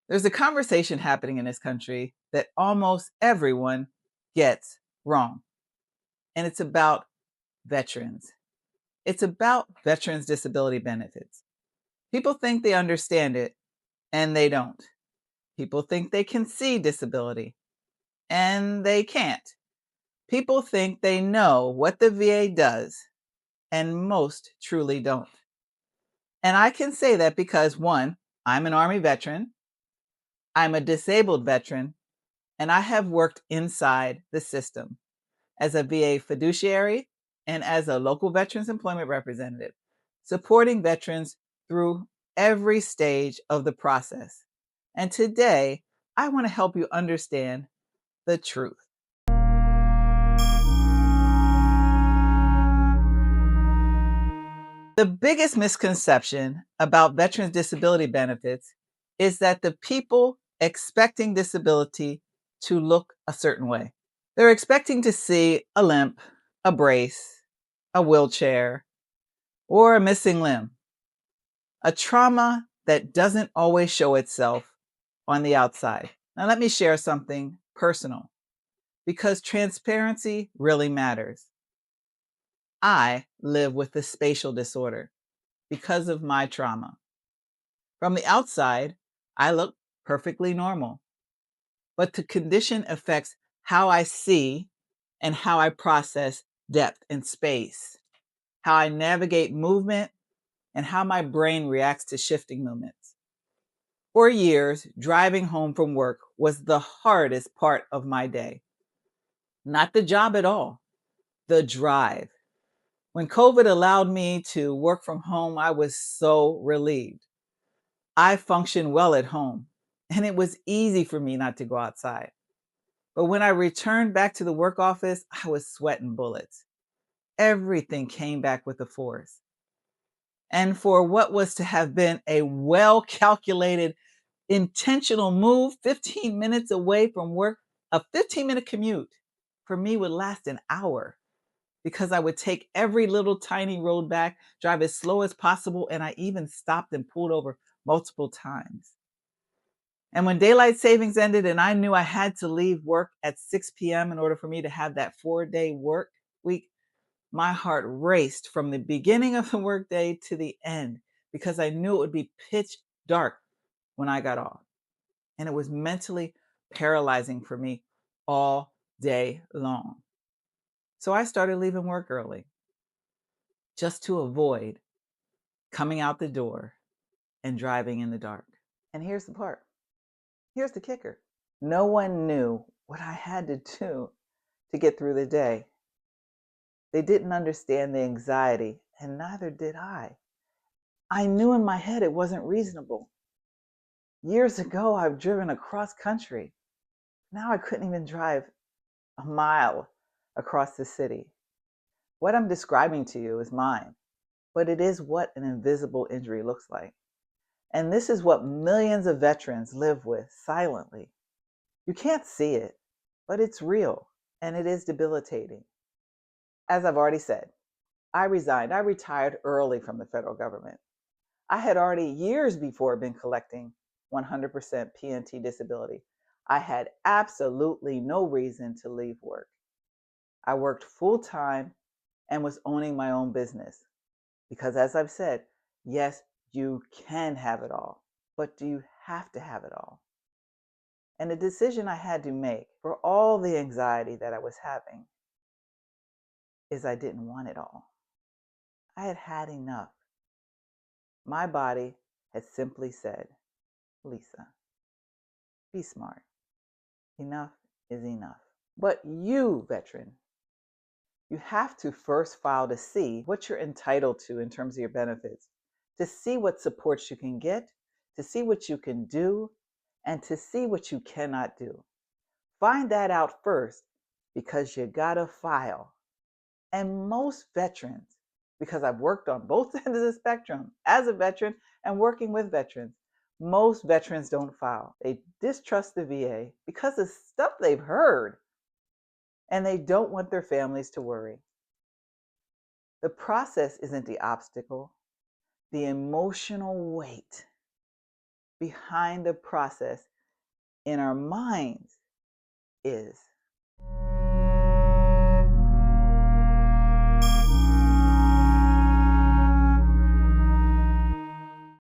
There's a conversation happening in this country that almost everyone gets wrong, and it's about veterans. It's about veterans' disability benefits. People think they understand it, and they don't. People think they can see disability, and they can't. People think they know what the VA does, and most truly don't. And I can say that because one, I'm an Army veteran, I'm a disabled veteran, and I have worked inside the system as a VA fiduciary and as a local veterans employment representative, supporting veterans through every stage of the process. And today, I want to help you understand the truth. The biggest misconception about veterans' disability benefits is that the people expecting disability to look a certain way. They're expecting to see a limp, a brace, a wheelchair, or a missing limb, a trauma that doesn't always show itself on the outside. Now, let me share something personal because transparency really matters. I live with a spatial disorder because of my trauma. From the outside, I look perfectly normal, but the condition affects how I see and how I process depth and space, how I navigate movement, and how my brain reacts to shifting movements. For years, driving home from work was the hardest part of my day. Not the job at all, the drive. When COVID allowed me to work from home, I was so relieved. I functioned well at home, and it was easy for me not to go outside. But when I returned back to the work office, I was sweating bullets. Everything came back with the force. And for what was to have been a well calculated, intentional move 15 minutes away from work, a 15-minute commute for me would last an hour because I would take every little tiny road back, drive as slow as possible, and I even stopped and pulled over multiple times. And when daylight savings ended and I knew I had to leave work at 6 p.m. in order for me to have that 4-day work week, my heart raced from the beginning of the workday to the end because I knew it would be pitch dark when I got off. And it was mentally paralyzing for me all day long. So I started leaving work early just to avoid coming out the door and driving in the dark. And here's the part. Here's the kicker. No one knew what I had to do to get through the day. They didn't understand the anxiety, and neither did I. I knew in my head it wasn't reasonable. Years ago, I've driven across country. Now I couldn't even drive a mile across the city. What I'm describing to you is mine, but it is what an invisible injury looks like. And this is what millions of veterans live with silently. You can't see it, but it's real and it is debilitating. As I've already said, I resigned. I retired early from the federal government. I had already years before been collecting 100% PNT disability. I had absolutely no reason to leave work. I worked full time and was owning my own business. Because as I've said, yes, you can have it all, but do you have to have it all? And the decision I had to make for all the anxiety that I was having is I didn't want it all. I had had enough. My body had simply said, Lisa, be smart. Enough is enough. But you, veteran, you have to first file to see what you're entitled to in terms of your benefits, to see what supports you can get, to see what you can do, and to see what you cannot do. Find that out first because you gotta file. And most veterans, because I've worked on both ends of the spectrum as a veteran and working with veterans, most veterans don't file. They distrust the VA because of stuff they've heard, and they don't want their families to worry. The process isn't the obstacle, the emotional weight. behind the process in our minds is